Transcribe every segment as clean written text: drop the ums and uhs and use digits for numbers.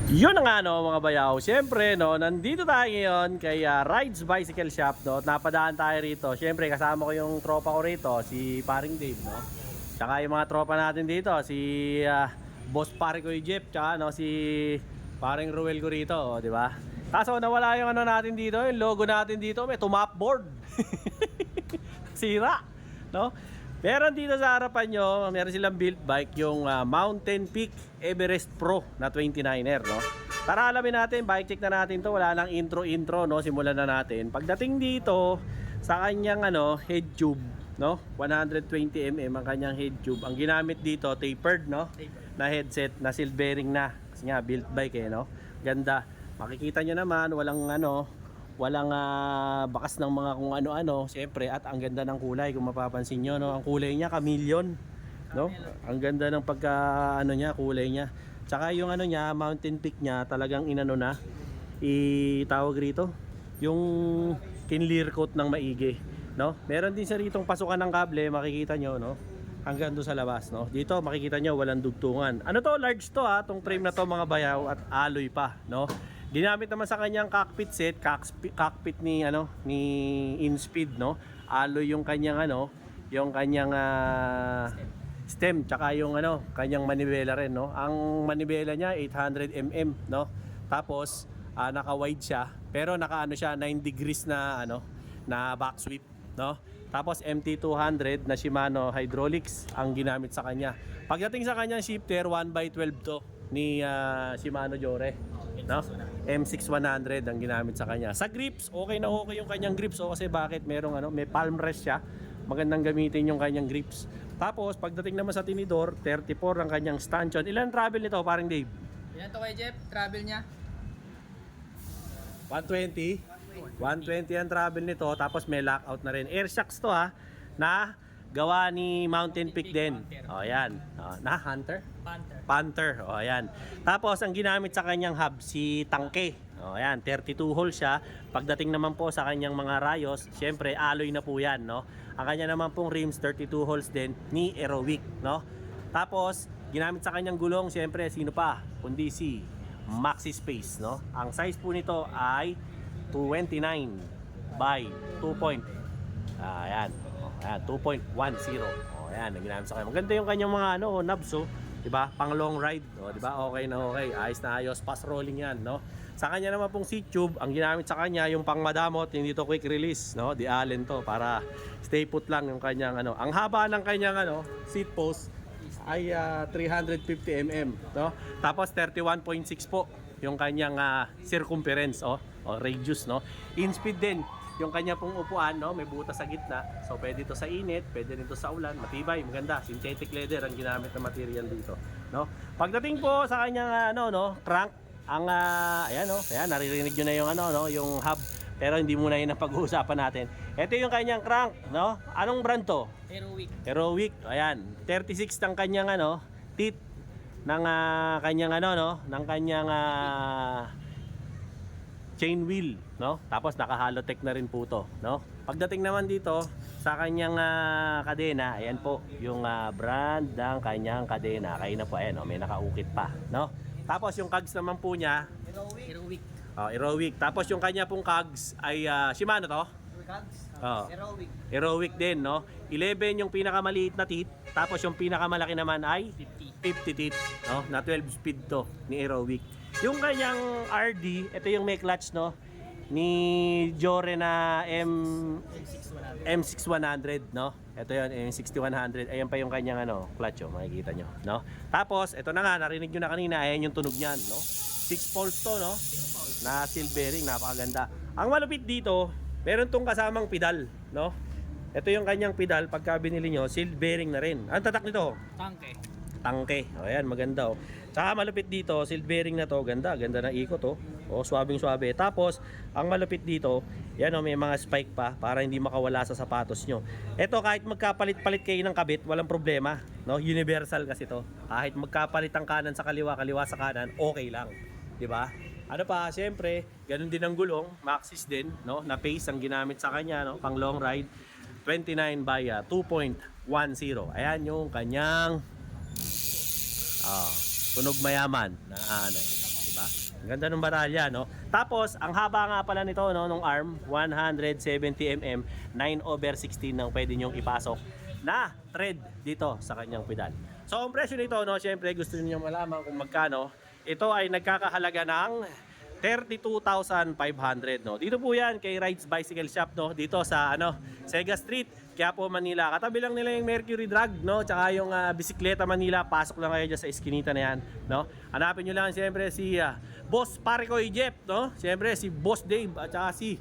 Yun na nga no mga bayaw, siyempre no, nandito tayo ngayon kay Rides Bicycle Shop no. Napadaan tayo rito, siyempre kasama ko yung tropa ko rito, si Paring Dave no. Tsaka yung mga tropa natin dito, si Boss Pare ko Jeep, tsaka no, si Paring Ruel ko rito, di ba? Kaso nawala yung ano natin dito, yung logo natin dito, may tumapboard. Sira, no? Meron dito sa harapan nyo, meron silang built bike, yung Mountain Peak Everest Pro na 29er, no? Tara alamin natin, bike check na natin to, wala nang intro, no? Simulan na natin. Pagdating dito sa kanyang head tube, no? 120 mm ang kanyang head tube. Ang ginamit dito, tapered, no? Na headset, na seal bearing na. Kasi nga, built bike no? Ganda. Makikita nyo naman, walang bakas ng mga kung ano-ano, siyempre, at ang ganda ng kulay kung mapapansin nyo, no? Ang kulay niya chameleon, no? Ang ganda ng pagka niya, kulay niya. Tsaka yung niya, Mountain Peak niya, talagang inano na, itawag rito, yung kinlear coat ng maigi, no? Meron din sa ritong pasukan ng kable, makikita nyo, no? Hanggang doon sa labas, no? Dito makikita nyo, walang dugtungan. Ano to, large to tong frame na to mga bayaw, at alloy pa, no? Ginamit naman sa kanyang cockpit set, cockpit ni ni InSpeed, no. Alloy yung kanyang yung kanyang stem, tsaka yung kanyang manibela rin, no. Ang manibela niya 800 mm, no. Tapos naka-wide siya, pero naka siya 9 degrees na na back sweep, no. Tapos MT200 na Shimano hydraulics ang ginamit sa kanya. Pagdating sa kanyang shifter, 1/12 to ni Shimano Jore, no? M6100 ang ginamit sa kanya. Sa grips, okay na okay yung kanyang grips, kasi bakit? Merong may palm rest siya. Magandang gamitin yung kanyang grips. Tapos pagdating naman sa tinidor, 34 ang kanyang stanchion. Ilan travel nito, Paring Dave? Ilan to kay Jeff? Travel niya? 120. 120 ang travel nito, tapos may lockout na rin. Air shocks to na gawa ni Mountain Peak din. O yan. Na Hunter? Panther. O yan. Tapos ang ginamit sa kanyang hub, si tangke. O yan, 32 holes siya. Pagdating naman po sa kanyang mga rayos, syempre alloy na po yan, no? Ang kanya naman pong rims, 32 holes din ni Aerowick, no? Tapos ginamit sa kanyang gulong, syempre sino pa kundi si Maxi Space, no? Ang size po nito ay 229 by 2. Ayan. Ayan, 2.10. Ayan, ang ginamit sa kanya. Maganda yung kanyang mga knobs, diba? Pang long ride, diba? Okay na okay. Ayos na ayos. Fast rolling yan, no? Sa kanya naman pong seat tube, ang ginamit sa kanya yung pang madamot, hindi to quick release, no? Di Allen to, para stay put lang yung kanyang Ang haba ng kanyang seat post ay 350 mm, no? Tapos 31.6 po yung kanyang circumference o radius, no? InSpeed din yung kanya pong upuan, no? May butas sa gitna. So pwede ito sa init, pwede nito sa ulan, matibay, maganda. Synthetic leather ang ginamit na material dito, no? Pagdating po sa kanyang crank, ang ayan, naririnig niyo na yung yung hub. Pero hindi muna 'yun ang pag-uusapan natin. Ito yung kanyang crank, no? Anong brand to? Aerowick. Ayan, 36 ang kanyang teeth ng kanyang ng kanyang chain wheel, no? Tapos naka-halotech na rin po to, no? Pagdating naman dito sa kanyang kadena, ayan po yung brand ng kanyang kadena. Kaya na po, ayan, may nakaukit pa, no? Tapos yung cogs naman po niya, Aerowick. Aerowick. Tapos yung kanya pong cogs ay Shimano to? Aerowick din, no? 11 yung pinakamaliit na teeth, tapos yung pinakamalaki naman ay 50 teeth, no? Na 12 speed to ni Aerowick. Yung kanyang RD, ito yung may clutch, no? Ni Jore na M6100, no? Ito yun, M6100. Ayan pa yung kanyang clutch, makikita nyo, no? Tapos, ito na nga, narinig nyo na kanina, ayan yung tunog niyan, no? 6 poles to, no? Na seal bearing, napakaganda. Ang malupit dito, meron tong kasamang pedal, no? Ito yung kanyang pedal, pagka binili nyo, seal bearing na rin. Ang tatak nito? Tangke. O ayan, maganda Tsaka malupit dito, seal bearing na to, ganda na ikot swabing-swabe. Tapos, ang malupit dito, yan may mga spike pa para hindi makawala sa sapatos nyo. Ito, kahit magkapalit-palit kayo ng kabit, walang problema, no? Universal kasi to. Kahit magkapalit ang kanan sa kaliwa, kaliwa sa kanan, okay lang, 'di ba? Ano pa, siyempre, ganun din ang gulong, Maxxis din, no? Na pace ang ginamit sa kanya, no? Pang long ride, 29 by 2.10. Ayan yung kanyang tunog mayaman na Diba? Ang ganda ng baralya, no? Tapos, ang haba nga pala nito, no, nung arm, 170mm, 9/16 nang pwede nyong ipasok na thread dito sa kanyang pedal. So, ang presyo nito, no, syempre gusto niyo malaman kung magkano. Ito ay nagkakahalaga ng 32,500, no. Dito po 'yan kay Rides Bicycle Shop, no, dito sa Sega Street, Quiapo, Manila. Katabi lang nila yung Mercury Drug, no, tsaka yung Bisikleta Manila. Pasok lang kayo dyan sa iskinita na 'yan, no. Hanapin niyo lang siyempre si Boss Paricoy Jeff, no. Siyempre si Boss Dave at saka si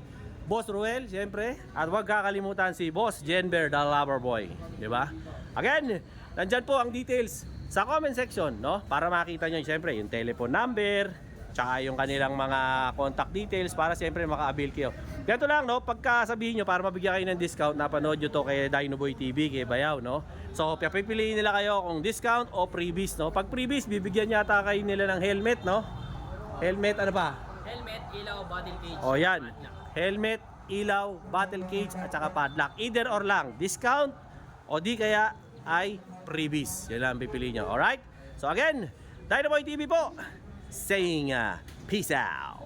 Boss Ruel, siyempre. At huwag kakalimutan si Boss Jenber, the Lover Boy, 'di ba? Again, nandyan po ang details sa comment section, no, para makita niyo siyempre yung telephone number, tsaka yung kanilang mga contact details para siyempre maka-avail kayo. Ganito lang, no, pagka sabihin nyo para mabigyan kayo ng discount, napanood nyo to kay Dinoboy TV, kay Bayaw, no. So, pipiliin nila kayo kung discount o freebies, no. Pag freebies, bibigyan yata kayo nila ng helmet, no. Helmet, ano ba? Helmet, ilaw, bottle cage. O yan, padlock. helmet, ilaw, battle cage, at saka padlock. Either or lang, discount o di kaya ay freebies. Yan lang ang pipiliin nyo, alright? So again, Dinoboy TV po, saying peace out.